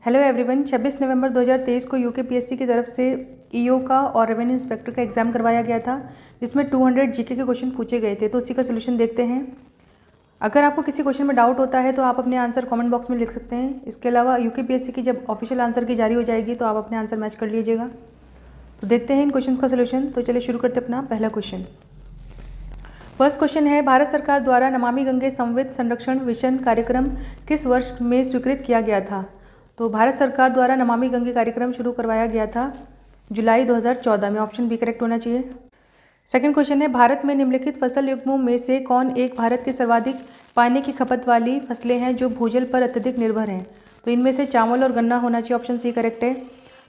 Hello everyone, 26 नवंबर 2023 को UKPSC की तरफ से ईओ का और रेवेन्यू इंस्पेक्टर का एग्जाम करवाया गया था, जिसमें 200 जीके के क्वेश्चन पूछे गए थे। तो उसी का सोल्यूशन देखते हैं। अगर आपको किसी क्वेश्चन में डाउट होता है तो आप अपने आंसर कमेंट बॉक्स में लिख सकते हैं। इसके अलावा यूकेपीएससी की जब ऑफिशियल आंसर की जारी हो जाएगी तो आप अपने आंसर मैच कर लीजिएगा। तो देखते हैं इन क्वेश्चन का सोल्यूशन। तो चलिए शुरू करते अपना पहला क्वेश्चन। फर्स्ट क्वेश्चन है, भारत सरकार द्वारा नमामि गंगे समवेत संरक्षण मिशन कार्यक्रम किस वर्ष में स्वीकृत किया गया था? तो भारत सरकार द्वारा नमामि गंगे कार्यक्रम शुरू करवाया गया था जुलाई 2014 में। ऑप्शन बी करेक्ट होना चाहिए। सेकंड क्वेश्चन है, भारत में निम्नलिखित फसल युग्मों में से कौन एक भारत के सर्वाधिक पानी की खपत वाली फसलें हैं जो भूजल पर अत्यधिक निर्भर हैं? तो इनमें से चावल और गन्ना होना चाहिए। ऑप्शन सी करेक्ट है।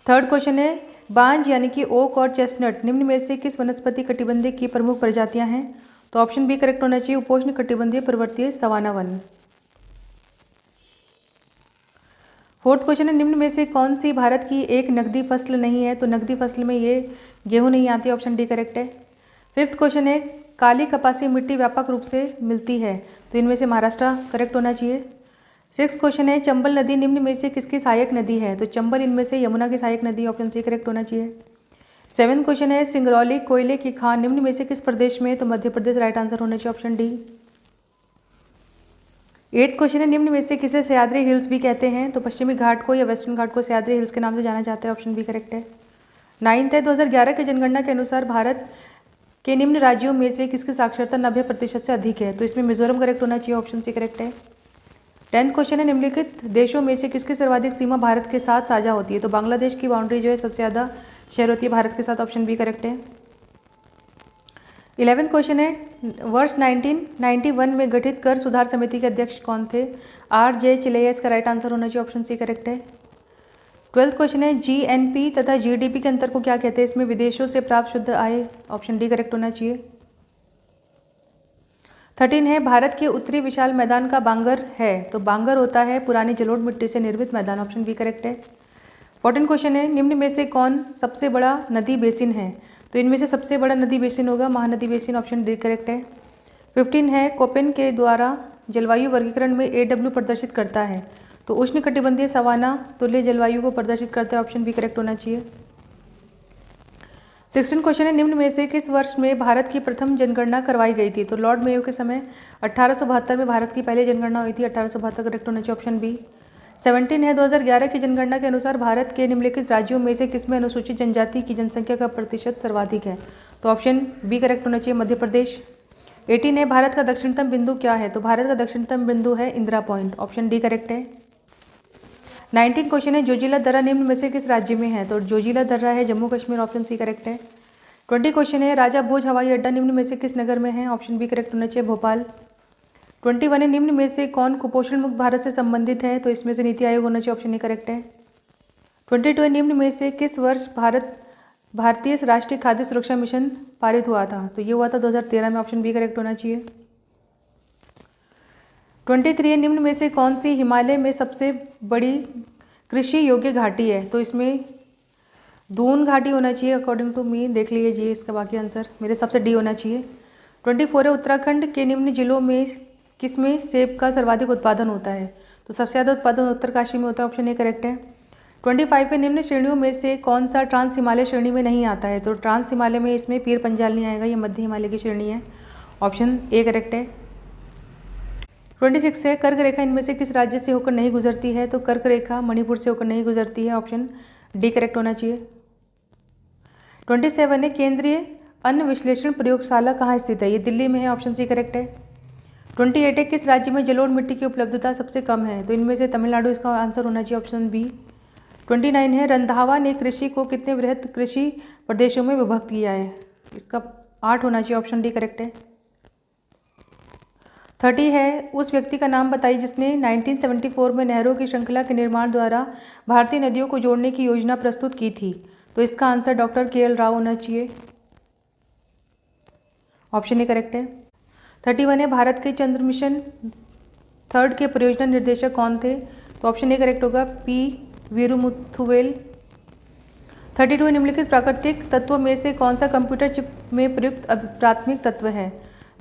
थर्ड क्वेश्चन है, बांज यानी कि ओक और चेस्टनट निम्न में से किस वनस्पति कटिबंधीय की प्रमुख प्रजातियां हैं? तो ऑप्शन बी करेक्ट होना चाहिए, उपोष्ण कटिबंधीय पर्वतीय सवाना वन। फोर्थ क्वेश्चन है, निम्न में से कौन सी भारत की एक नकदी फसल नहीं है? तो नकदी फसल में ये गेहूं नहीं आती। ऑप्शन डी करेक्ट है। फिफ्थ क्वेश्चन है, काली कपासी मिट्टी व्यापक रूप से मिलती है? तो इनमें से महाराष्ट्र करेक्ट होना चाहिए। सिक्स क्वेश्चन है, चंबल नदी निम्न में से किसकी सहायक नदी है? तो चंबल इनमें से यमुना की सहायक नदी। ऑप्शन सी करेक्ट होना चाहिए। सेवेंथ क्वेश्चन है, सिंगरौली कोयले की खान निम्न में से किस प्रदेश में? तो मध्य प्रदेश राइट आंसर होना चाहिए। Option D. एट्थ क्वेश्चन है, निम्न में से किसे सह्याद्री हिल्स भी कहते हैं? तो पश्चिमी घाट को या वेस्टर्न घाट को सह्याद्री हिल्स के नाम से जाना जाता है। ऑप्शन बी करेक्ट है। नाइन्थ है, 2011 की जनगणना के अनुसार भारत के निम्न राज्यों में से किसकी साक्षरता 90% से अधिक है? तो इसमें मिजोरम करेक्ट होना चाहिए। ऑप्शन सी करेक्ट है। टेंथ क्वेश्चन है, निम्नलिखित देशों में से किसकी सर्वाधिक सीमा भारत के साथ साझा होती है? तो बांग्लादेश की बाउंड्री जो है सबसे ज़्यादा शेयर होती है भारत के साथ। ऑप्शन बी करेक्ट है। 11th क्वेश्चन है, वर्ष 1991 में गठित कर सुधार समिति के अध्यक्ष कौन थे? आर.जे. चिलैया इसका राइट आंसर होना चाहिए। ऑप्शन सी करेक्ट है। 12th क्वेश्चन है, जीएनपी तथा जीडीपी के अंतर को क्या कहते हैं? इसमें विदेशों से प्राप्त शुद्ध आय। ऑप्शन डी करेक्ट होना चाहिए। 13 है, भारत के उत्तरी विशाल मैदान का बांगर है? तो बांगर होता है पुरानी जलोढ़ मिट्टी से निर्मित मैदान। ऑप्शन बी करेक्ट है। 14 क्वेश्चन है, निम्न में से कौन सबसे बड़ा नदी बेसिन है? तो इनमें से सबसे बड़ा नदी बेसिन होगा Mahanadi basin. Option D correct है। 15 है, कोपेन के द्वारा जलवायु वर्गीकरण में AW प्रदर्शित करता है? तो उष्णकटिबंधीय सवाना तुल्य जलवायु को प्रदर्शित करता है। ऑप्शन बी करेक्ट होना चाहिए। 16 क्वेश्चन है, निम्न में से किस वर्ष में भारत की प्रथम जनगणना करवाई गई थी? तो लॉर्ड मेयो के समय 1872 में भारत की पहली जनगणना हुई थी। 1872 करेक्ट होना चाहिए। Option B. 17 है, 2011 की जनगणना के अनुसार भारत के निम्नलिखित राज्यों में से किसमें अनुसूचित जनजाति की जनसंख्या का प्रतिशत सर्वाधिक है? तो ऑप्शन बी करेक्ट होना चाहिए, मध्य प्रदेश। 18 है, भारत का दक्षिणतम बिंदु क्या है? तो भारत का दक्षिणतम बिंदु है Indira point. Option D correct है। 19 क्वेश्चन है, जोजिला दर्रा निम्न में से किस राज्य में है? तो जोजिला दर्रा है Jammu Kashmir. Option C correct है। 20 क्वेश्चन है, राजा भोज हवाई अड्डा निम्न में से किस नगर में है? ऑप्शन बी करेक्ट होना चाहिए, भोपाल। 21 है, निम्न में से कौन कुपोषण मुक्त भारत से संबंधित है? तो इसमें से नीति आयोग होना चाहिए। ऑप्शन ए करेक्ट है। 22 है, निम्न में से किस वर्ष भारतीय राष्ट्रीय खाद्य सुरक्षा मिशन पारित हुआ था? तो ये हुआ था 2013 में। ऑप्शन बी करेक्ट होना चाहिए। 23 है, निम्न में से कौन सी हिमालय में सबसे बड़ी कृषि योग्य घाटी है? तो इसमें दून घाटी होना चाहिए अकॉर्डिंग टू मी। देख लीजिए इसका बाकी आंसर, मेरे हिसाब से डी होना चाहिए। 24 है, उत्तराखंड के निम्न जिलों में किसमें सेब का सर्वाधिक उत्पादन होता है? तो सबसे ज़्यादा उत्पादन उत्तरकाशी में होता है। ऑप्शन ए करेक्ट है। 25 है, निम्न श्रेणियों में से कौन सा ट्रांस हिमालय श्रेणी में नहीं आता है? तो ट्रांस हिमालय में इसमें पीर पंजाल नहीं आएगा, ये मध्य हिमालय की श्रेणी है। ऑप्शन ए करेक्ट है। 26 है, कर्क रेखा इनमें से किस राज्य से होकर नहीं गुजरती है? तो कर्क रेखा मणिपुर से होकर नहीं गुजरती है। ऑप्शन डी करेक्ट होना चाहिए। 27 है, केंद्रीय अन्न विश्लेषण प्रयोगशाला कहाँ स्थित है? ये दिल्ली में है। ऑप्शन सी करेक्ट है। 28 है, किस राज्य में जलोढ़ मिट्टी की उपलब्धता सबसे कम है? तो इनमें से तमिलनाडु इसका आंसर होना चाहिए। Option B. 29 है, रंधावा ने कृषि को कितने वृहत कृषि प्रदेशों में विभक्त किया है? इसका 8 होना चाहिए। ऑप्शन डी करेक्ट है। 30 है, उस व्यक्ति का नाम बताइए जिसने 1974 में नहरों की श्रृंखला के निर्माण द्वारा भारतीय नदियों को जोड़ने की योजना प्रस्तुत की थी? तो इसका आंसर डॉक्टर KL राव होना चाहिए। ऑप्शन ए करेक्ट है। 31 है, भारत के चंद्र मिशन 3 के परियोजना निर्देशक कौन थे? तो ऑप्शन ए करेक्ट होगा, P वीरुमुथुवेल। 32 निम्नलिखित प्राकृतिक तत्वों में से कौन सा कंप्यूटर चिप में प्रयुक्त प्राथमिक तत्व है?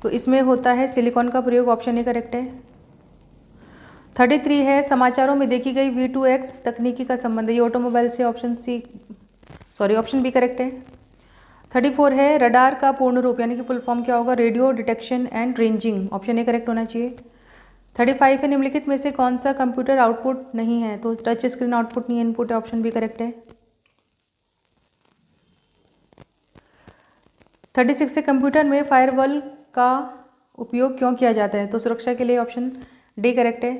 तो इसमें होता है सिलिकॉन का प्रयोग। ऑप्शन ए करेक्ट है। 33 है समाचारों में देखी गई V2X तकनीकी का संबंध, ये ऑटोमोबाइल से, ऑप्शन बी करेक्ट है। 34 है रडार का पूर्ण रूप यानी कि फुल फॉर्म क्या होगा, radio detection and ranging, option A correct होना चाहिए। 35 है निम्नलिखित में से कौन सा कंप्यूटर आउटपुट नहीं है, तो टच स्क्रीन आउटपुट नहीं है, इनपुट है, ऑप्शन बी करेक्ट है। 36 है कंप्यूटर में फायरवॉल का उपयोग क्यों किया जाता है, तो सुरक्षा के लिए, ऑप्शन डी करेक्ट है।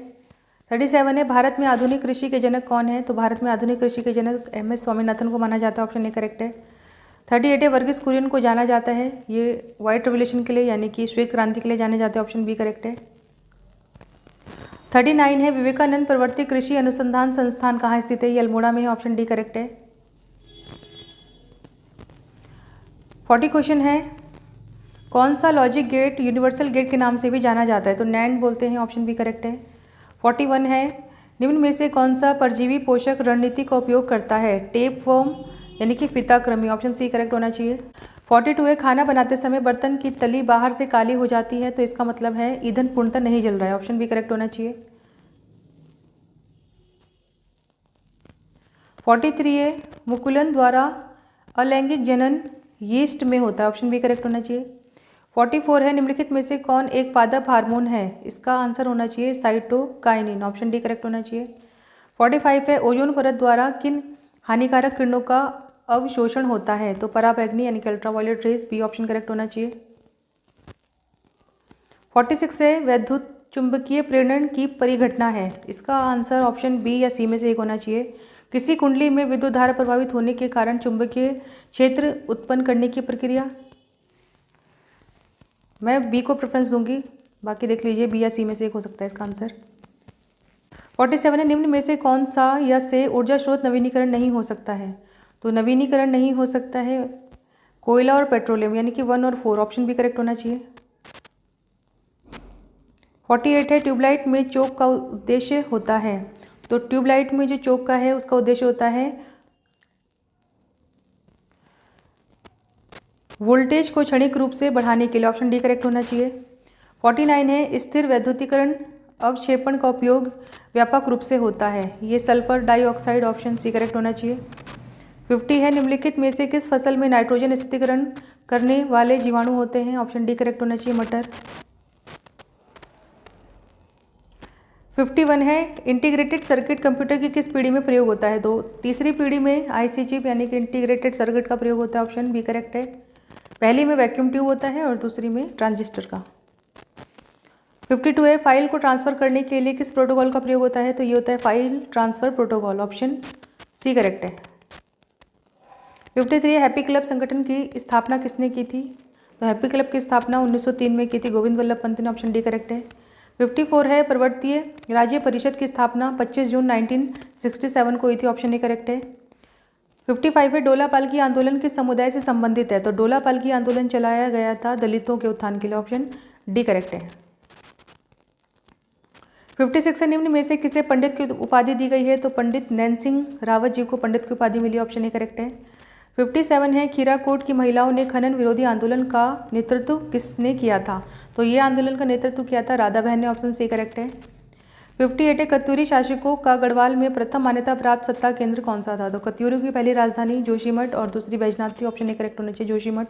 37 है भारत में आधुनिक कृषि के जनक कौन है, तो भारत में आधुनिक कृषि के जनक MS स्वामीनाथन को माना जाता है, ऑप्शन ए करेक्ट है। 38 है वर्गीस कुरियन को जाना जाता है, ये व्हाइट रेवोल्यूशन के लिए यानी कि श्वेत क्रांति के लिए जाने जाते हैं, ऑप्शन बी करेक्ट है। 39 है विवेकानंद प्रवर्ती कृषि अनुसंधान संस्थान कहाँ स्थित है, ये अल्मोड़ा में है, ऑप्शन डी करेक्ट है। 40 क्वेश्चन है कौन सा लॉजिक गेट यूनिवर्सल गेट के नाम से भी जाना जाता है, तो नैंड बोलते हैं, ऑप्शन बी करेक्ट है। 41 है निम्न में से कौन सा परजीवी पोषक रणनीति का उपयोग करता है, टेप वर्म यानी कि फिताकृमि, ऑप्शन सी करेक्ट होना चाहिए। 42 है खाना बनाते समय बर्तन की तली बाहर से काली हो जाती है, तो इसका मतलब है ईंधन पूर्णतः नहीं जल रहा है, ऑप्शन बी करेक्ट होना चाहिए। 43 है मुकुलन द्वारा अलैंगिक जनन यीस्ट में होता है, ऑप्शन बी करेक्ट होना चाहिए। 44 है निम्नलिखित में से कौन एक पादप हार्मोन है, इसका आंसर होना चाहिए साइटोकाइनिन, ऑप्शन डी करेक्ट होना चाहिए। 45 है ओजोन परत द्वारा किन हानिकारक किरणों का अवशोषण होता है, तो पराबैंगनी यानी कि ultraviolet rays, B option correct होना चाहिए। 46 है वैद्युत चुंबकीय प्रेरण की परिघटना है, इसका आंसर ऑप्शन बी या सी में से एक होना चाहिए। किसी कुंडली में विद्युत धारा प्रभावित होने के कारण चुंबकीय क्षेत्र उत्पन्न करने की प्रक्रिया, मैं बी को प्रेफरेंस दूंगी, बाकी देख लीजिए बी या सी में से एक हो सकता है इसका आंसर। 47 है निम्न में से कौन सा या से ऊर्जा स्रोत नवीनीकरण नहीं हो सकता है, तो नवीनीकरण नहीं हो सकता है कोयला और पेट्रोलियम यानी कि 1 और 4, ऑप्शन बी करेक्ट होना चाहिए। 48 है ट्यूबलाइट में चोक का उद्देश्य होता है, तो ट्यूबलाइट में जो चोक का है उसका उद्देश्य होता है वोल्टेज को क्षणिक रूप से बढ़ाने के लिए, ऑप्शन डी करेक्ट होना चाहिए। 49 है स्थिर वैद्युतीकरण अवक्षेपण का उपयोग व्यापक रूप से होता है, ये sulphur dioxide, option C correct होना चाहिए। 50 है निम्नलिखित में से किस फसल में नाइट्रोजन स्थिरीकरण करने वाले जीवाणु होते हैं, ऑप्शन डी करेक्ट होना चाहिए, मटर। 51 है इंटीग्रेटेड सर्किट कंप्यूटर की किस पीढ़ी में प्रयोग होता है, तो तीसरी पीढ़ी में IC चिप यानी कि इंटीग्रेटेड सर्किट का प्रयोग होता है, ऑप्शन बी करेक्ट है। पहली में वैक्यूम ट्यूब होता है और दूसरी में ट्रांजिस्टर का। 52 है फाइल को ट्रांसफ़र करने के लिए किस प्रोटोकॉल का प्रयोग होता है, तो ये होता है file transfer protocol, option C correct है। 53 है हैप्पी क्लब संगठन की स्थापना किसने की थी, तो हैप्पी क्लब की स्थापना 1903 में की थी गोविंद वल्लभ पंत ने, ऑप्शन डी करेक्ट है। 54 है पर्वतीय राज्य परिषद की स्थापना 25 जून 1967 को हुई थी, ऑप्शन ए करेक्ट है। 55 है डोला पालकी आंदोलन किस समुदाय से संबंधित है, तो डोला पालकी आंदोलन चलाया गया था दलितों के उत्थान के लिए, ऑप्शन डी करेक्ट है। 56 है निम्न में से किसे पंडित की उपाधि दी गई है, तो पंडित नैन सिंह रावत जी को पंडित की उपाधि मिली, ऑप्शन ए करेक्ट है। 57 है खीराकोट की महिलाओं ने खनन विरोधी आंदोलन का नेतृत्व किसने किया था, तो ये आंदोलन का नेतृत्व किया था राधा बहन ने, ऑप्शन सी करेक्ट है। 58 है कत्यूरी शासकों का गढ़वाल में प्रथम मान्यता प्राप्त सत्ता केंद्र कौन सा था, तो कत्यूरी की पहली राजधानी जोशीमठ और दूसरी बैजनाथ थी, ऑप्शन ए करेक्ट होना चाहिए, जोशीमठ।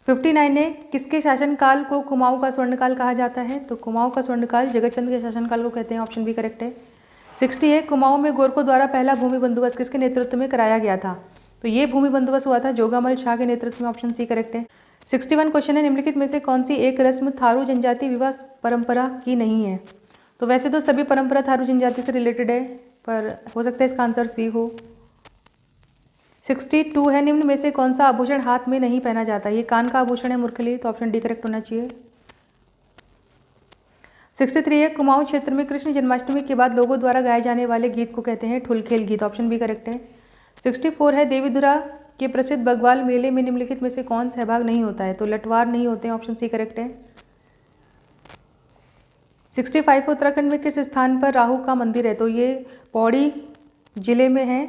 59 है किसके शासनकाल को कुमाऊं का स्वर्णकाल कहा जाता है, तो कुमाऊं का स्वर्णकाल जगतचंद के शासनकाल को कहते हैं, ऑप्शन बी करेक्ट है। 60 है कुमाऊं में गोरखों द्वारा पहला भूमि बंदोबस्त किसके नेतृत्व में कराया गया था, तो ये भूमि बंदोबस्त हुआ था जोगामल शाह के नेतृत्व में, ऑप्शन सी करेक्ट है। 61 क्वेश्चन है निम्नलिखित में से कौन सी एक रस्म थारू जनजाति विवाह परंपरा की नहीं है, तो वैसे तो सभी परंपरा थारू जनजाति से रिलेटेड है, पर हो सकता है इसका आंसर सी हो। 62 है निम्न में से कौन सा आभूषण हाथ में नहीं पहना जाता, ये कान का आभूषण है मुरखली, तो ऑप्शन डी करेक्ट होना चाहिए। 63 है कुमाऊं क्षेत्र में कृष्ण जन्माष्टमी के बाद लोगों द्वारा गाए जाने वाले गीत को कहते हैं ठुलखेल गीत, ऑप्शन बी करेक्ट है। 64 है देवीधुरा के प्रसिद्ध बगवाल मेले में निम्नलिखित में से कौन सहभाग नहीं होता है, तो लटवार नहीं होते हैं, ऑप्शन सी करेक्ट है। 65 उत्तराखंड में किस स्थान पर राहु का मंदिर है, तो ये पौड़ी जिले में है,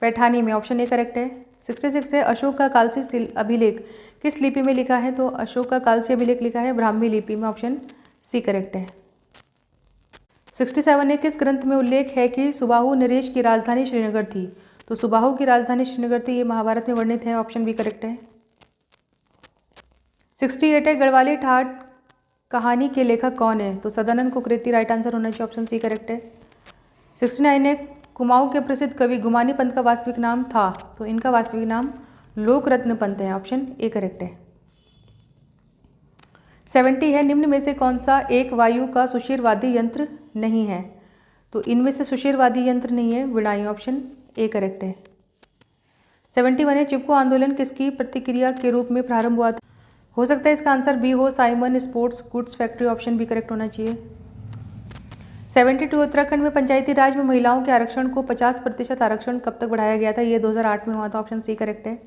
पैठानी में, ऑप्शन ए करेक्ट है। 66 है अशोक का कालसी अभिलेख किस लिपि में लिखा है, तो अशोक का कालसी अभिलेख लिखा है ब्राह्मी लिपि में, ऑप्शन सी करेक्ट है। 67 है, किस ग्रंथ में उल्लेख है कि सुबाहु नरेश की राजधानी श्रीनगर थी? तो सुबाहु की राजधानी श्रीनगर थी, ये महाभारत में वर्णित है, ऑप्शन बी करेक्ट है। 68 है, गढ़वाली ठाट कहानी के लेखक कौन है? तो सदानंद कुकरेती राइट आंसर होना चाहिए, ऑप्शन सी करेक्ट है। 69 है, कुमाऊं के प्रसिद्ध कवि गुमानी पंत का वास्तविक नाम था? तो इनका वास्तविक नाम लोकरत्न पंत है, ऑप्शन ए करेक्ट है। 70 है, निम्न में से कौन सा एक वायु का सुषिरवादी यंत्र नहीं है? तो इनमें से सुषिरवादी यंत्र नहीं है, विणाई, ऑप्शन ए करेक्ट है। 71 है, चिपको आंदोलन किसकी प्रतिक्रिया के रूप में प्रारंभ हुआ था? हो सकता है इसका आंसर बी हो, Simon sports goods factory, option B correct होना चाहिए। 72 उत्तराखंड में पंचायती राज में महिलाओं के आरक्षण को 50% आरक्षण कब तक बढ़ाया गया था? ये 2008 में हुआ था, ऑप्शन सी करेक्ट है।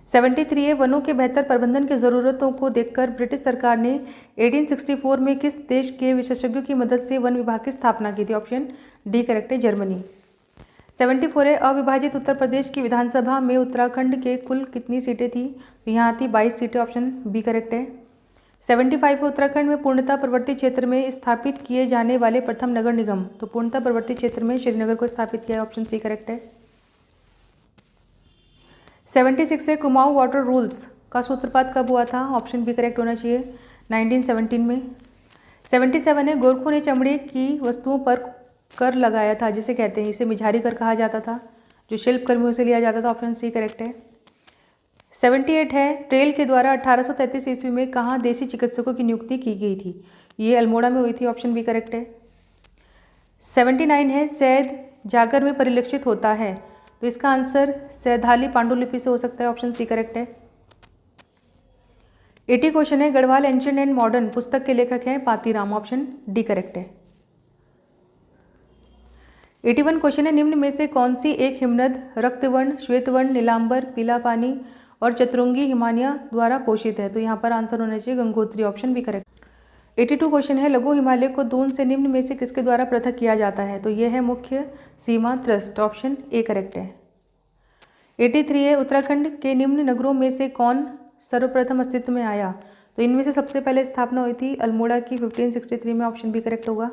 73 है, वनों के बेहतर प्रबंधन की ज़रूरतों को देखकर ब्रिटिश सरकार ने 1864 में किस देश के विशेषज्ञों की मदद से वन विभाग की स्थापना की थी? ऑप्शन डी करेक्ट है, जर्मनी। 74 है, अविभाजित उत्तर प्रदेश की विधानसभा में उत्तराखंड के कुल कितनी सीटें थी? तो यहाँ थी 22 सीटें, ऑप्शन बी करेक्ट है। 75 है, उत्तराखंड में पूर्णतः प्रवर्ती क्षेत्र में स्थापित किए जाने वाले प्रथम नगर निगम? तो पूर्णतः प्रवर्ती क्षेत्र में श्रीनगर को स्थापित किया है, ऑप्शन सी करेक्ट है। 76 है, कुमाऊं वाटर रूल्स का सूत्रपात कब हुआ था? ऑप्शन बी करेक्ट होना चाहिए, 1917 में। 77 है, गोरखों ने चमड़े की वस्तुओं पर कर लगाया था, जिसे कहते हैं, इसे मिझारी कर कहा जाता था, जो शिल्प कर्मियों से लिया जाता था, ऑप्शन सी करेक्ट है। 78 है, ट्रेल के द्वारा 1833 ईस्वी में कहाँ देशी चिकित्सकों की नियुक्ति की गई थी? ये अल्मोड़ा में हुई थी, ऑप्शन बी करेक्ट है। 79 है, सैद जागर में परिलक्षित होता है? तो इसका आंसर सैधाली पांडुलिपि से हो सकता है, ऑप्शन सी करेक्ट है। 80 क्वेश्चन है, गढ़वाल एंशिएंट एंड मॉडर्न पुस्तक के लेखक हैं पातीराम, ऑप्शन डी करेक्ट है। 81 क्वेश्चन है, निम्न में से कौन सी एक हिमनद रक्तवर्ण, श्वेतवर्ण, नीलांबर, पीला पानी और चतुरंगी हिमानिया द्वारा पोषित है? तो यहाँ पर आंसर होना चाहिए Gangotri, option B correct. 82 question है, लघु हिमालय को दून से निम्न में से किसके द्वारा पृथक किया जाता है? तो यह है मुख्य सीमा थ्रस्ट, ऑप्शन ए करेक्ट है। 83 है, उत्तराखंड के निम्न नगरों में से कौन सर्वप्रथम अस्तित्व में आया? तो इनमें से सबसे पहले स्थापना हुई थी अल्मोड़ा की 1563 में, ऑप्शन बी करेक्ट होगा।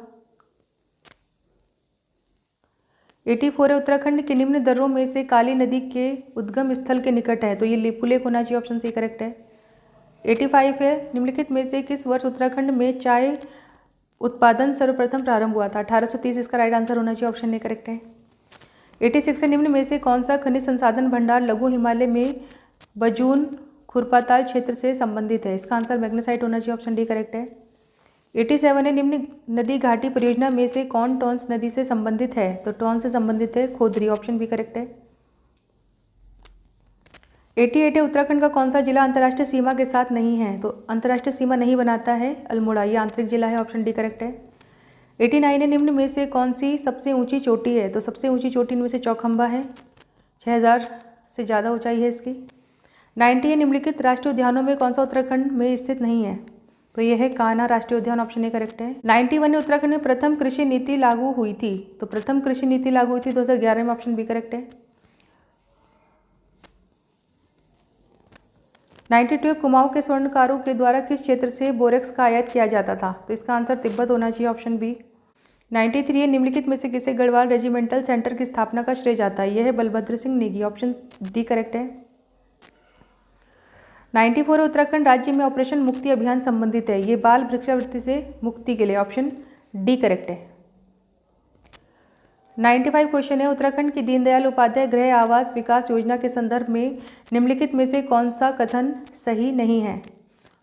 84 है, उत्तराखंड के निम्न दर्रों में से काली नदी के उद्गम स्थल के निकट है? तो ये लिपुलेख होना चाहिए, ऑप्शन सी करेक्ट है। 85 है, निम्नलिखित में से किस वर्ष उत्तराखंड में चाय उत्पादन सर्वप्रथम प्रारंभ हुआ था? 1830 इसका राइट आंसर होना चाहिए, ऑप्शन ए करेक्ट है। 86 है, निम्न में से कौन सा खनिज संसाधन भंडार लघु हिमालय में बजून खुरपाताल क्षेत्र से संबंधित है? इसका आंसर मैग्नेसाइट होना चाहिए, ऑप्शन डी करेक्ट है। 87 है, निम्न नदी घाटी परियोजना में से कौन टॉन्स नदी से संबंधित है? तो टॉन्स से संबंधित है खोदरी, ऑप्शन बी करेक्ट है। 88 है, उत्तराखंड का कौन सा जिला अंतर्राष्ट्रीय सीमा के साथ नहीं है? तो अंतर्राष्ट्रीय सीमा नहीं बनाता है अल्मोड़ा, ये आंतरिक जिला है, ऑप्शन डी करेक्ट है। 89 है, निम्न में से कौन सी सबसे ऊंची चोटी है? तो सबसे ऊंची चोटी में से चौखंबा है, 6000 से ज़्यादा ऊंचाई है इसकी। 90 है, निम्नलिखित राष्ट्रीय उद्यानों में कौन सा उत्तराखंड में स्थित नहीं है? तो यह है कान्हा राष्ट्रीय उद्यान, ऑप्शन ए करेक्ट है। 91 है, उत्तराखंड में प्रथम कृषि नीति लागू हुई थी? तो प्रथम कृषि नीति लागू हुई थी 2011 में, ऑप्शन बी करेक्ट है। 92 कुमाऊं के स्वर्णकारों के द्वारा किस क्षेत्र से बोरेक्स का आयात किया जाता था? तो इसका आंसर तिब्बत होना चाहिए, ऑप्शन बी। 93 है, निम्नलिखित में से किसे गढ़वाल रेजिमेंटल सेंटर की स्थापना का श्रेय जाता है? यह है Balbhadra Singh Negi, option D correct है। 94 उत्तराखंड राज्य में ऑपरेशन मुक्ति अभियान संबंधित है? ये बाल भिक्षावृत्ति से मुक्ति के लिए, ऑप्शन डी करेक्ट है। 95 क्वेश्चन है, उत्तराखंड की दीनदयाल उपाध्याय गृह आवास विकास योजना के संदर्भ में निम्नलिखित में से कौन सा कथन सही नहीं है?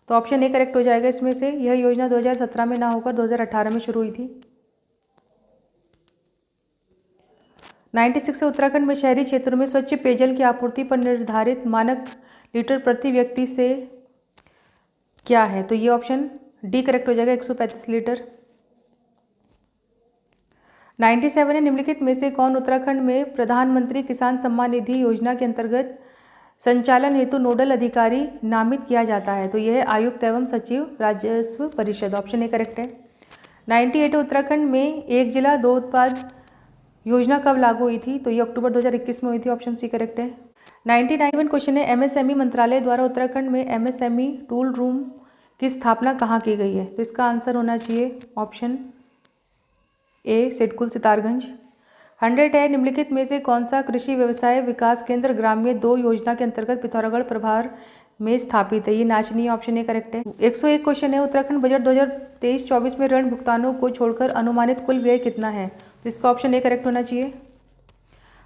तो ऑप्शन ए करेक्ट हो जाएगा इसमें से। यह योजना 2017 में ना होकर 2018 में शुरू हुई थी। 96 है, उत्तराखंड में शहरी क्षेत्रों में स्वच्छ पेयजल की आपूर्ति पर निर्धारित मानक लीटर प्रति व्यक्ति से क्या है? तो ये ऑप्शन डी करेक्ट हो जाएगा, 135 लीटर। 97 है, निम्नलिखित में से कौन उत्तराखंड में प्रधानमंत्री किसान सम्मान निधि योजना के अंतर्गत संचालन हेतु नोडल अधिकारी नामित किया जाता है? तो यह है आयुक्त एवं सचिव राजस्व परिषद, ऑप्शन ए करेक्ट है। 98 है, उत्तराखंड में एक जिला दो उत्पाद योजना कब लागू हुई थी? तो ये अक्टूबर 2021 में हुई थी, ऑप्शन सी करेक्ट है। 99 क्वेश्चन है, एमएसएमई मंत्रालय द्वारा उत्तराखंड में एमएसएमई टूल रूम की स्थापना कहाँ की गई है? तो इसका आंसर होना चाहिए ऑप्शन ए सिडकुल सितारगंज। 100 है, निम्नलिखित में से कौन सा कृषि व्यवसाय विकास केंद्र ग्राम्य 2 योजना के अंतर्गत पिथौरागढ़ प्रभार में स्थापित है? ये नाचनी, ऑप्शन ए करेक्ट है। 101 क्वेश्चन है, उत्तराखंड बजट 2023-24 में ऋण भुगतानों को छोड़कर अनुमानित कुल व्यय कितना है? तो इसका ऑप्शन ए करेक्ट होना चाहिए।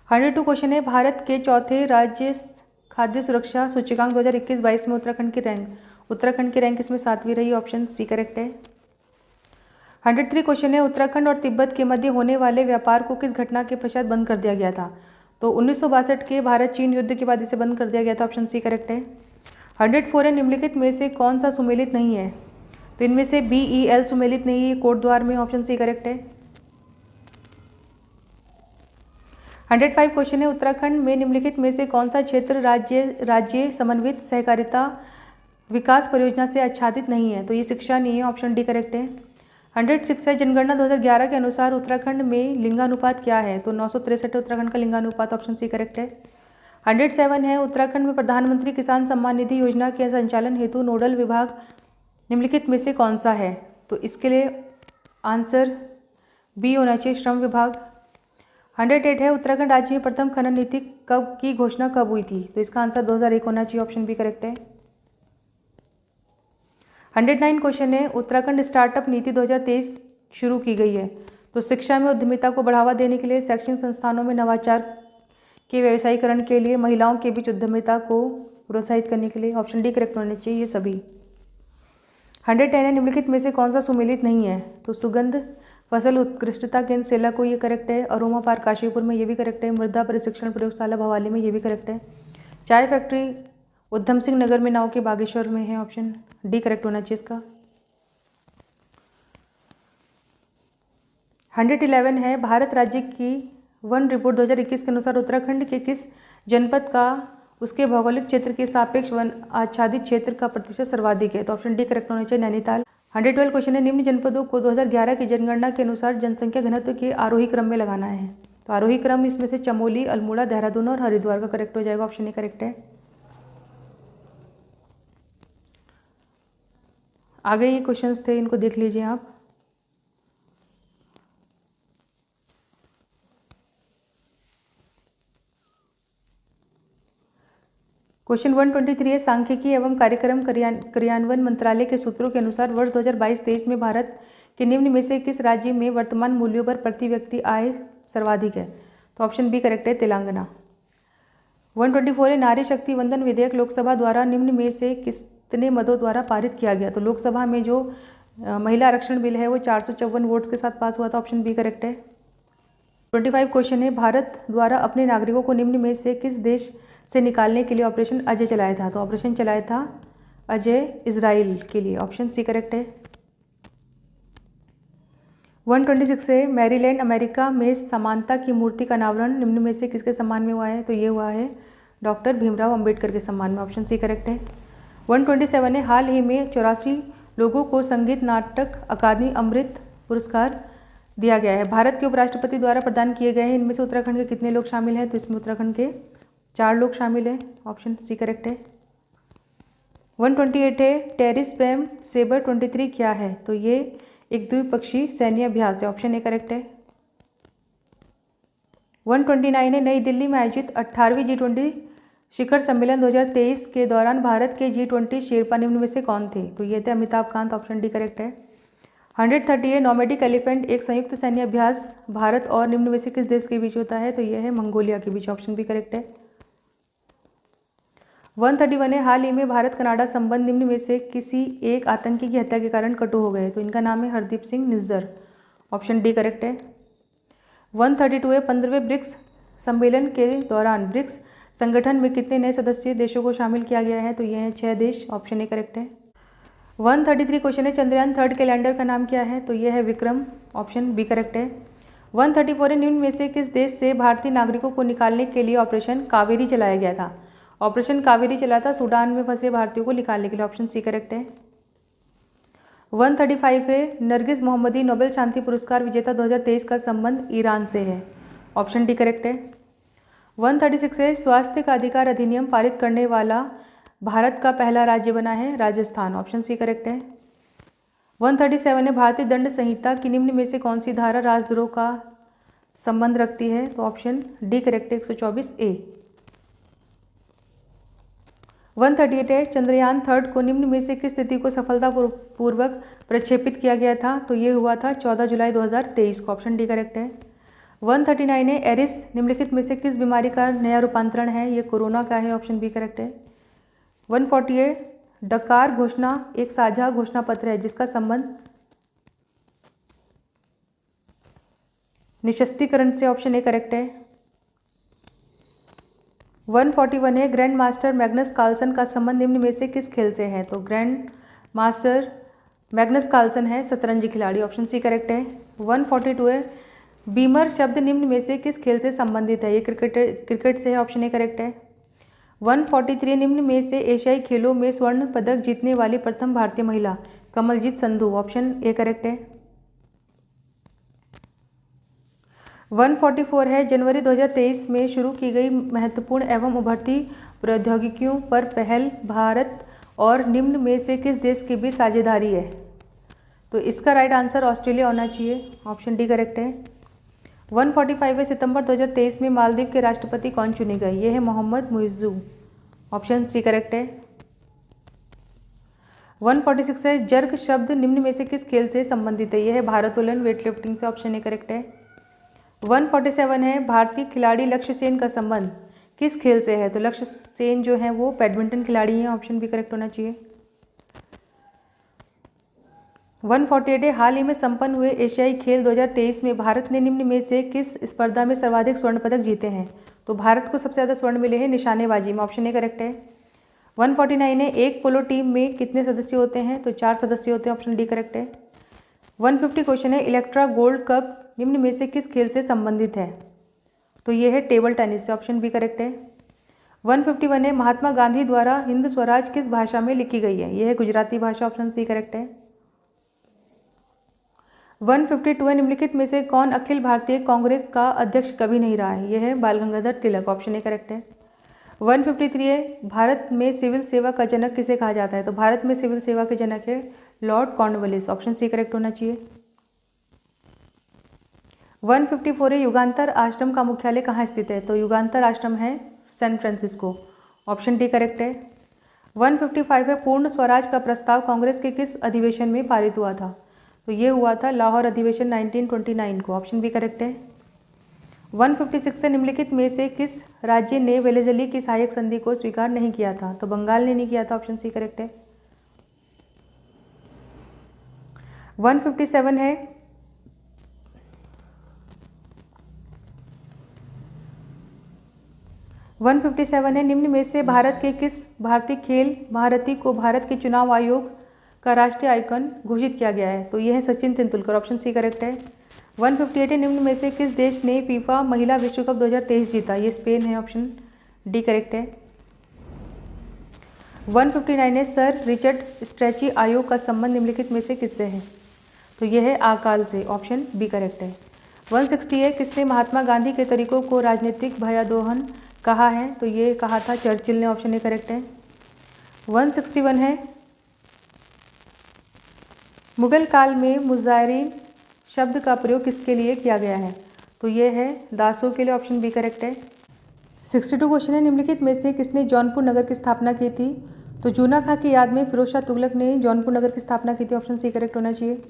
102 क्वेश्चन है, भारत के चौथे राज्य खाद्य सुरक्षा सूचकांक 2021-22 में उत्तराखंड की रैंक इसमें 7वीं रही, ऑप्शन सी करेक्ट है। 103 क्वेश्चन है, उत्तराखंड और तिब्बत के मध्य होने वाले व्यापार को किस घटना के पश्चात बंद कर दिया गया था? तो 1962 के भारत चीन युद्ध के बाद इसे बंद कर दिया गया था, ऑप्शन सी करेक्ट है। 104 है, निम्नलिखित में से कौन सा सुमेलित नहीं है? तो इनमें से BEL सुमेलित नहीं है कोटद्वार में, ऑप्शन सी करेक्ट है। 105 क्वेश्चन है, उत्तराखंड में निम्नलिखित में से कौन सा क्षेत्र राज्य समन्वित सहकारिता विकास परियोजना से आच्छादित नहीं है? तो ये शिक्षा नहीं है, ऑप्शन डी करेक्ट है। 106 है, जनगणना 2011 के अनुसार उत्तराखंड में लिंगानुपात क्या है? तो 963 है उत्तराखंड का लिंगानुपात, ऑप्शन सी करेक्ट है। 107 है, उत्तराखंड में प्रधानमंत्री किसान सम्मान निधि योजना के संचालन हेतु नोडल विभाग निम्नलिखित में से कौन सा है? तो इसके लिए आंसर बी होना चाहिए, श्रम विभाग। 108 है, उत्तराखंड राज्य में प्रथम खनन नीति की घोषणा कब हुई थी? तो इसका आंसर 2001 होना चाहिए, ऑप्शन बी करेक्ट है। 109 क्वेश्चन है, उत्तराखंड स्टार्टअप नीति 2023 शुरू की गई है, तो शिक्षा में उद्यमिता को बढ़ावा देने के लिए, शैक्षणिक संस्थानों में नवाचार के व्यवसायीकरण के लिए, महिलाओं के बीच उद्यमिता को प्रोत्साहित करने के लिए, ऑप्शन डी करेक्ट होने चाहिए ये सभी। 110 है, निम्नलिखित में से कौन सा सुमेलित नहीं है? तो सुगंध फसल उत्कृष्टता केंद्र सेला को ये करेक्ट है, अरोमा पार्क काशीपुर में ये भी करेक्ट है, मृदा प्रशिक्षण प्रयोगशाला भवाली में ये भी करेक्ट है, चाय फैक्ट्री उधम सिंह नगर में नाव के बागेश्वर में है, ऑप्शन डी करेक्ट होना चाहिए इसका। 111 है, भारत राज्य की वन रिपोर्ट 2021 के अनुसार उत्तराखंड के किस जनपद का उसके भौगोलिक क्षेत्र के सापेक्ष वन आच्छादित क्षेत्र का प्रतिशत सर्वाधिक है? तो ऑप्शन डी करेक्ट होना चाहिए, नैनीताल। 112 क्वेश्चन है, निम्न जनपदों को 2011 की जनगणना के अनुसार जनसंख्या घनत्व के आरोही क्रम में लगाना है। तो आरोही क्रम इसमें से चमोली, अल्मोड़ा, देहरादून और हरिद्वार का करेक्ट हो जाएगा, ऑप्शन ए करेक्ट है। आगे ये क्वेश्चंस थे, इनको देख लीजिए आप। क्वेश्चन 123 है, सांख्यिकी एवं कार्यक्रम क्रियान्वयन मंत्रालय के सूत्रों के अनुसार वर्ष 2022-23 में भारत के निम्न में से किस राज्य में वर्तमान मूल्यों पर प्रति व्यक्ति आय सर्वाधिक है? तो ऑप्शन बी करेक्ट है, तेलंगाना। 124 है, नारी शक्ति वंदन विधेयक लोकसभा द्वारा निम्न में से कितने मतों द्वारा पारित किया गया? तो लोकसभा में जो महिला आरक्षण बिल है वो 454 वोट्स के साथ पास हुआ था, ऑप्शन बी करेक्ट है। 25 क्वेश्चन है, भारत द्वारा अपने नागरिकों को निम्न में से किस देश से निकालने के लिए ऑपरेशन अजय चलाया था? तो ऑपरेशन चलाया था अजय इजराइल के लिए, ऑप्शन सी करेक्ट है। 126 है, मैरीलैंड अमेरिका में समानता की मूर्ति का अनावरण निम्न में से किसके सम्मान में हुआ है? तो ये हुआ है डॉक्टर भीमराव अंबेडकर के सम्मान में, ऑप्शन सी करेक्ट है। 127 है, हाल ही में 84 लोगों को संगीत नाटक अकादमी अमृत पुरस्कार दिया गया है, भारत के उपराष्ट्रपति द्वारा प्रदान किए गए हैं, इनमें से उत्तराखंड के कितने लोग शामिल हैं? तो इसमें उत्तराखंड के 4 लोग शामिल हैं, ऑप्शन सी करेक्ट है। 128 है, टेरिस्पैम सेबर 23 क्या है? तो ये एक द्विपक्षीय सैन्य अभ्यास है, ऑप्शन ए करेक्ट है। 129 है, नई दिल्ली में आयोजित 18वीं G20 शिखर सम्मेलन 2023 के दौरान भारत के G20 शेरपा निम्न में से कौन थे? तो ये थे Amitabh Kant, option D correct है। 130 है, नोमैडिक एलिफेंट एक संयुक्त सैन्य अभ्यास भारत और निम्न में से किस देश के बीच होता है? तो यह है मंगोलिया के बीच, ऑप्शन बी करेक्ट है। 131 है, हाल ही में भारत कनाडा संबंध निम्न में से किसी एक आतंकी की हत्या के कारण कटु हो गए, तो इनका नाम है Hardeep Singh Nijjar, option D correct है। 132 है, 15वें ब्रिक्स सम्मेलन के दौरान ब्रिक्स संगठन में कितने नए सदस्य देशों को शामिल किया गया है? तो ये हैं 6 देश, ऑप्शन ए करेक्ट है। 133 क्वेश्चन है, चंद्रयान 3 के लैंडर का नाम क्या है? तो यह है विक्रम, ऑप्शन बी करेक्ट है। 134 है, निम्न में से किस देश से भारतीय नागरिकों को निकालने के लिए ऑपरेशन कावेरी चलाया गया था? ऑपरेशन कावेरी चला था सूडान में फंसे भारतीयों को निकालने के लिए, ऑप्शन सी करेक्ट है। 135 है, नरगिस मोहम्मदी नोबेल शांति पुरस्कार विजेता 2023 का संबंध ईरान से है, ऑप्शन डी करेक्ट है। 136 है, स्वास्थ्य का अधिकार अधिनियम पारित करने वाला भारत का पहला राज्य बना है राजस्थान, ऑप्शन सी करेक्ट है। 137 है भारतीय दंड संहिता की निम्न में से कौन सी धारा राजद्रोह का संबंध रखती है, तो ऑप्शन डी करेक्ट है 124A। 138 है चंद्रयान 3 को निम्न में से किस तिथि को सफलतापूर्वक प्रक्षेपित किया गया था, तो ये हुआ था 14 जुलाई 2023 को, ऑप्शन डी करेक्ट है। 139 है एरिस निम्नलिखित में से किस बीमारी का नया रूपांतरण है, ये कोरोना का है, ऑप्शन बी करेक्ट है। 140 है डकार घोषणा एक साझा घोषणा पत्र है जिसका संबंध निशस्तीकरण से, ऑप्शन ए करेक्ट है। 141 है ग्रैंड मास्टर मैग्नस कार्लसन का संबंध निम्न में से किस खेल से है, तो ग्रैंड मास्टर मैग्नस कार्लसन है शतरंज खिलाड़ी, ऑप्शन सी करेक्ट है। 142 है बीमर शब्द निम्न में से किस खेल से संबंधित है, ये क्रिकेट से है, ऑप्शन ए करेक्ट है। 143 निम्न में से एशियाई खेलों में स्वर्ण पदक जीतने वाली प्रथम भारतीय महिला Kamaljit Sandhu, option A correct है। 144 है जनवरी 2023 में शुरू की गई महत्वपूर्ण एवं उभरती प्रौद्योगिकियों पर पहल भारत और निम्न में से किस देश के बीच साझेदारी है, तो इसका राइट आंसर ऑस्ट्रेलिया होना चाहिए, ऑप्शन डी करेक्ट है। 145 है सितंबर 2023 में मालदीव के राष्ट्रपति कौन चुने गए, ये है Mohammad Muizzu, option C correct है। 146 है जर्ग शब्द निम्न में से किस खेल से संबंधित है, यह है भारोत्तोलन वेटलिफ्टिंग से, ऑप्शन ए करेक्ट है। 147 है भारतीय खिलाड़ी लक्ष्य सेन का संबंध किस खेल से है, तो लक्ष्य सेन जो है वो बैडमिंटन खिलाड़ी हैं, ऑप्शन बी करेक्ट होना चाहिए। 148 है हाल ही में संपन्न हुए एशियाई खेल 2023 में भारत ने निम्न में से किस स्पर्धा में सर्वाधिक स्वर्ण पदक जीते हैं, तो भारत को सबसे ज़्यादा स्वर्ण मिले हैं निशानेबाजी में, ऑप्शन ए करेक्ट है। 149 है एक पोलो टीम में कितने सदस्य होते हैं, तो 4 सदस्य होते हैं, ऑप्शन डी करेक्ट है। 150 क्वेश्चन है इलेक्ट्रा गोल्ड कप निम्न में से किस खेल से संबंधित है, तो ये है टेबल टेनिस से, ऑप्शन बी करेक्ट है। 151 है महात्मा गांधी द्वारा हिंद स्वराज किस भाषा में लिखी गई है, यह है गुजराती भाषा, ऑप्शन सी करेक्ट है। 152 है निम्नलिखित में से कौन अखिल भारतीय कांग्रेस का अध्यक्ष कभी नहीं रहा है, यह है बाल Gangadhar Tilak, option A correct है। 153 है भारत में सिविल सेवा का जनक किसे कहा जाता है, तो भारत में सिविल सेवा के जनक है Lord Cornwallis, option C correct होना चाहिए। 154 है युगांतर आश्रम का मुख्यालय कहाँ स्थित है, तो युगांतर आश्रम है San Francisco, option D correct है। 155 है पूर्ण स्वराज का प्रस्ताव कांग्रेस के किस अधिवेशन में पारित हुआ था, तो ये हुआ था लाहौर अधिवेशन 1929 को, ऑप्शन बी करेक्ट है। 156 है निम्नलिखित में से किस राज्य ने वेलेजली की सहायक संधि को स्वीकार नहीं किया था, तो बंगाल ने नहीं किया था, ऑप्शन सी करेक्ट है। 157 है 157 है निम्न में से भारत के किस भारतीय खेल महारथी को भारत के चुनाव आयोग का राष्ट्रीय आइकन घोषित किया गया है, तो यह है Sachin Tendulkar, option C correct है। 158 है निम्न में से किस देश ने फीफा महिला विश्व कप 2023 जीता, ये स्पेन है, ऑप्शन डी करेक्ट है। 159 है सर रिचर्ड स्ट्रेची आयोग का संबंध निम्नलिखित में से किससे है, तो यह है आकाल से, ऑप्शन बी करेक्ट है। 160 है किसने महात्मा गांधी के तरीकों को राजनीतिक भयादोहन कहा है, तो ये कहा था चर्चिल ने, ऑप्शन ए करेक्ट है। 161 है मुगल काल में मुजाहिरीन शब्द का प्रयोग किसके लिए किया गया है, तो ये है दासों के लिए, ऑप्शन बी करेक्ट है। 62 क्वेश्चन है निम्नलिखित में से किसने जौनपुर नगर की स्थापना की थी, तो जूना खां की याद में फिरोज शाह तुगलक ने जौनपुर नगर की स्थापना की थी, ऑप्शन सी करेक्ट होना चाहिए।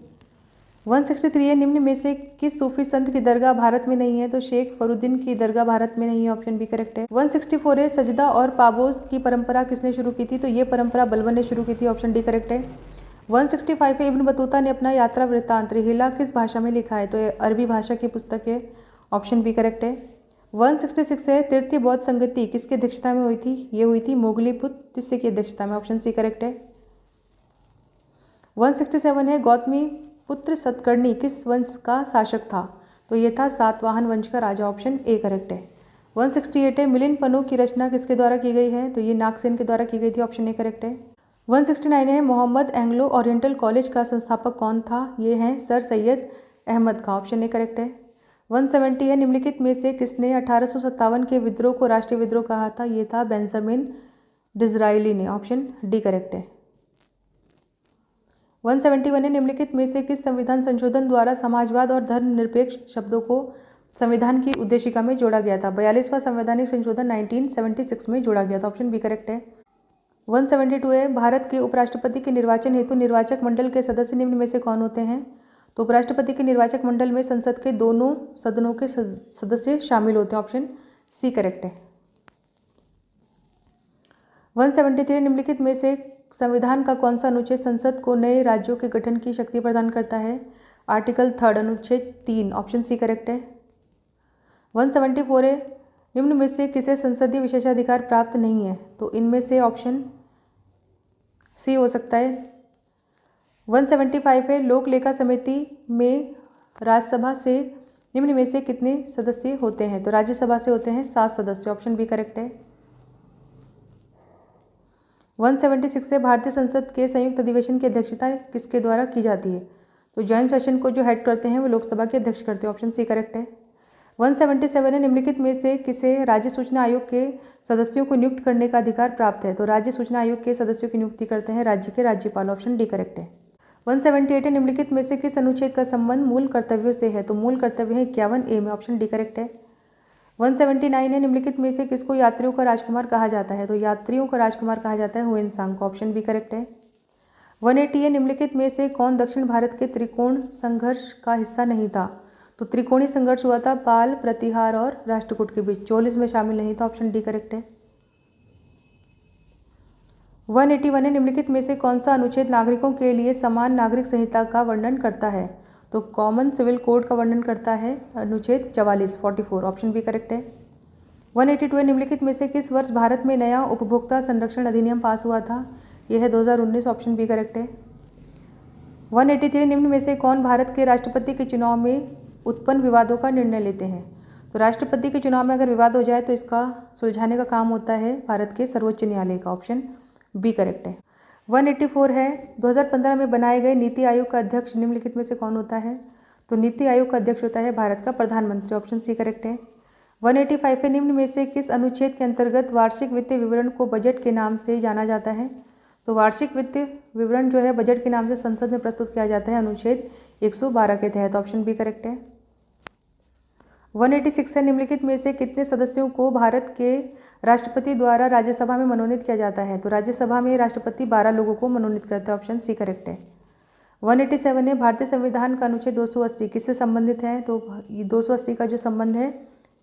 163 है निम्न में से किस सूफी संत की दरगाह भारत में नहीं है, तो शेख फरुद्दीन की दरगाह भारत में नहीं है, ऑप्शन बी करेक्ट है। 164 है सजदा और पाबोस की परंपरा किसने शुरू की थी, तो ये परंपरा बलबन ने शुरू की थी, ऑप्शन डी करेक्ट है। 165 है इब्न बतूता ने अपना यात्रा वृत्तांत रिहिला किस भाषा में लिखा है, तो ये अरबी भाषा की पुस्तक है, ऑप्शन बी करेक्ट है। 166 है तृतीय बौद्ध संगति किसकी अध्यक्षता में हुई थी, ये हुई थी मोगलीपुत्र तिस्से की अध्यक्षता में, ऑप्शन सी करेक्ट है। 167 है गौतमी पुत्र सतकर्णी किस वंश का शासक था, तो ये था सातवाहन वंश का राजा, ऑप्शन ए करेक्ट है। 168 है मिलिंद पन्नू की रचना किसके द्वारा की गई है, तो ये नागसेन के द्वारा की गई थी, ऑप्शन ए करेक्ट है। 169 है मोहम्मद एंग्लो ओरिएंटल कॉलेज का संस्थापक कौन था, ये है Sir Syed Ahmed Khan, option A correct है। 170 है निम्नलिखित में से किसने 1857 के विद्रोह को राष्ट्रीय विद्रोह कहा था, ये था बेंजामिन डिज़राइली ने, ऑप्शन डी करेक्ट है। 171 है, निम्नलिखित में से किस संविधान संशोधन द्वारा समाजवाद और धर्मनिरपेक्ष शब्दों को संविधान की उद्देशिका में जोड़ा गया था? 42वां संवैधानिक संशोधन 1976 में जोड़ा गया था, ऑप्शन बी करेक्ट है। 172 है, भारत के उपराष्ट्रपति के निर्वाचन हेतु निर्वाचक मंडल के सदस्य निम्न में से कौन होते हैं? तो उपराष्ट्रपति के निर्वाचक मंडल में संसद के दोनों सदनों के सदस्य शामिल होते हैं, ऑप्शन सी करेक्ट है। 173 निम्नलिखित में से संविधान का कौन सा अनुच्छेद संसद को नए राज्यों के गठन की शक्ति प्रदान करता है? आर्टिकल 3 अनुच्छेद 3, ऑप्शन सी करेक्ट है। 174 है, निम्न में से किसे संसदीय विशेषाधिकार प्राप्त नहीं है? तो इनमें से ऑप्शन सी हो सकता है। 175 है, लोक लेखा समिति में राज्यसभा से निम्न में से कितने सदस्य होते हैं? तो राज्यसभा से होते हैं 7 सदस्य, ऑप्शन बी करेक्ट है। 176 है, भारतीय संसद के संयुक्त अधिवेशन की अध्यक्षता किसके द्वारा की जाती है? तो जॉइंट सेशन को जो हेड करते हैं वो लोकसभा के अध्यक्ष करते हैं, ऑप्शन सी करेक्ट है। 177 है, निम्नलिखित में से किसे राज्य सूचना आयोग के सदस्यों को नियुक्त करने का अधिकार प्राप्त है? तो राज्य सूचना आयोग के सदस्यों की नियुक्ति करते हैं राज्य के राज्यपाल, ऑप्शन डी करेक्ट है। 178 है, निम्नलिखित में से किस अनुच्छेद का संबंध मूल कर्तव्यों से है? तो मूल कर्तव्य है 51A में, ऑप्शन डी करेक्ट है। 179 है, निम्नलिखित में से किसको यात्रियों का राजकुमार कहा जाता है? तो यात्रियों का राजकुमार कहा जाता है हुएन-सांग को, ऑप्शन बी करेक्ट है। 180 है, निम्नलिखित में से कौन दक्षिण भारत के त्रिकोण संघर्ष का हिस्सा नहीं था? तो त्रिकोणीय संघर्ष हुआ था पाल, प्रतिहार और राष्ट्रकूट के बीच, 44 में शामिल नहीं था, ऑप्शन डी करेक्ट है। 181 है, निम्नलिखित में से कौन सा अनुच्छेद नागरिकों के लिए समान नागरिक संहिता का वर्णन करता है? तो कॉमन सिविल कोड का वर्णन करता है अनुच्छेद 44, ऑप्शन बी करेक्ट है। 182 है, निम्नलिखित में से किस वर्ष भारत में नया उपभोक्ता संरक्षण अधिनियम पास हुआ था? यह है 2019, ऑप्शन बी करेक्ट है। 183 निम्न में से कौन भारत के राष्ट्रपति के चुनाव में उत्पन्न विवादों का निर्णय लेते हैं? तो राष्ट्रपति के चुनाव में अगर विवाद हो जाए तो इसका सुलझाने का काम होता है भारत के सर्वोच्च न्यायालय का, ऑप्शन बी करेक्ट है। 184 है, 2015 में बनाए गए नीति आयोग का अध्यक्ष निम्नलिखित में से कौन होता है? तो नीति आयोग का अध्यक्ष होता है भारत का प्रधानमंत्री, ऑप्शन सी करेक्ट है। 185 है, निम्न में से किस अनुच्छेद के अंतर्गत वार्षिक वित्तीय विवरण को बजट के नाम से जाना जाता है? तो वार्षिक वित्तीय विवरण जो है बजट के नाम से संसद में प्रस्तुत किया जाता है अनुच्छेद 112 के तहत, ऑप्शन बी करेक्ट है। 186 है, निम्नलिखित में से कितने सदस्यों को भारत के राष्ट्रपति द्वारा राज्यसभा में मनोनीत किया जाता है? तो राज्यसभा में राष्ट्रपति 12 लोगों को मनोनीत करता है, ऑप्शन सी करेक्ट है। 187 है, भारतीय संविधान का अनुच्छेद 280 किससे संबंधित है? तो 280 का जो संबंध है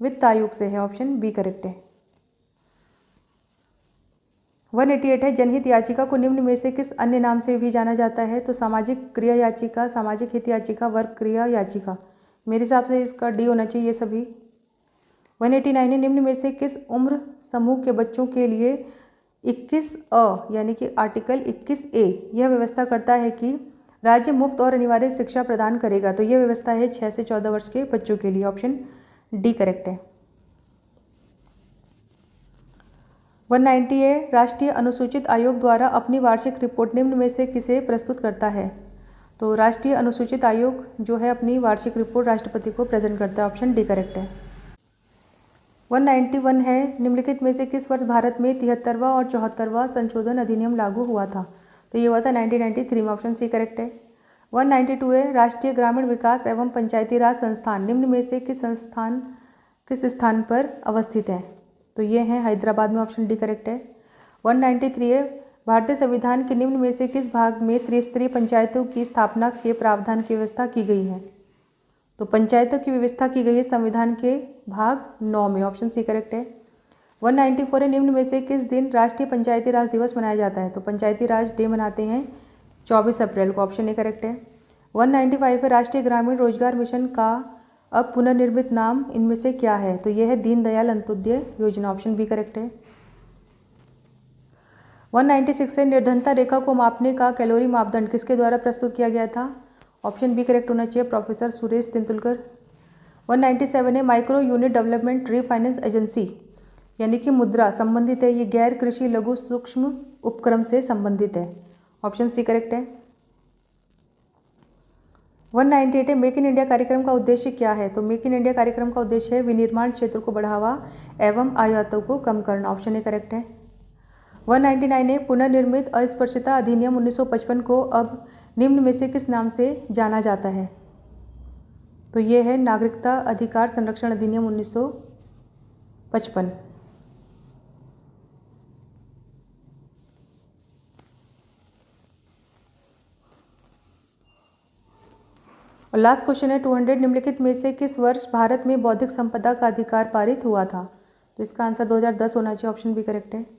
वित्त आयोग से है, ऑप्शन बी करेक्ट है। 188 है, जनहित याचिका को निम्न में से किस अन्य नाम से भी जाना जाता है? तो सामाजिक क्रिया याचिका, सामाजिक हित याचिका, वर्ग क्रिया याचिका, मेरे हिसाब से इसका डी होना चाहिए सभी। 189 है, निम्न में से किस उम्र समूह के बच्चों के लिए 21A यानी कि आर्टिकल 21A यह व्यवस्था करता है कि राज्य मुफ्त और अनिवार्य शिक्षा प्रदान करेगा? तो यह व्यवस्था है 6 से 14 वर्ष के बच्चों के लिए, ऑप्शन डी करेक्ट है। 190 है, राष्ट्रीय अनुसूचित आयोग द्वारा अपनी वार्षिक रिपोर्ट निम्न में से किसे प्रस्तुत करता है? तो राष्ट्रीय अनुसूचित आयोग जो है अपनी वार्षिक रिपोर्ट राष्ट्रपति को प्रेजेंट करता है, ऑप्शन डी करेक्ट है। 191 है, निम्नलिखित में से किस वर्ष भारत में 73वां और 74वां संशोधन अधिनियम लागू हुआ था? तो ये हुआ था 1993 में, ऑप्शन सी करेक्ट है। 192 है, राष्ट्रीय ग्रामीण विकास एवं पंचायती राज संस्थान निम्न में से किस स्थान पर अवस्थित है? तो ये है हैदराबाद में, ऑप्शन डी करेक्ट है। 193 है, भारतीय संविधान के निम्न में से किस भाग में त्रिस्तरीय पंचायतों की स्थापना के प्रावधान की व्यवस्था की गई है? तो पंचायतों की व्यवस्था की गई है संविधान के भाग 9 में, ऑप्शन सी करेक्ट है। 194 है, निम्न में से किस दिन राष्ट्रीय पंचायती राज दिवस मनाया जाता है? तो पंचायती राज डे मनाते हैं 24 अप्रैल को, ऑप्शन ए करेक्ट है। 195 है, राष्ट्रीय ग्रामीण रोजगार मिशन का अब पुनर्निर्मित नाम इनमें से क्या है? तो यह है दीनदयाल अंत्योदय योजना, ऑप्शन बी करेक्ट है। 196 है, निर्धनता रेखा को मापने का कैलोरी मापदंड किसके द्वारा प्रस्तुत किया गया था? ऑप्शन बी करेक्ट होना चाहिए, प्रोफेसर सुरेश तेंदुलकर। 197 है, micro unit development refinance agency यानी कि मुद्रा संबंधित है, ये गैर कृषि लघु सूक्ष्म उपक्रम से संबंधित है, ऑप्शन सी करेक्ट है। 198 है, मेक इन इंडिया कार्यक्रम का उद्देश्य क्या है? तो मेक इन इंडिया कार्यक्रम का उद्देश्य है विनिर्माण क्षेत्र को बढ़ावा एवं आयातों को कम करना, ऑप्शन ए करेक्ट है। 199 है, पुनर्निर्मित अस्पृश्यता अधिनियम 1955 को अब निम्न में से किस नाम से जाना जाता है? तो ये है नागरिकता अधिकार संरक्षण अधिनियम 1955। और लास्ट क्वेश्चन है 200, निम्नलिखित में से किस वर्ष भारत में बौद्धिक संपदा का अधिकार पारित हुआ था? तो इसका आंसर 2010 होना चाहिए, ऑप्शन बी करेक्ट है।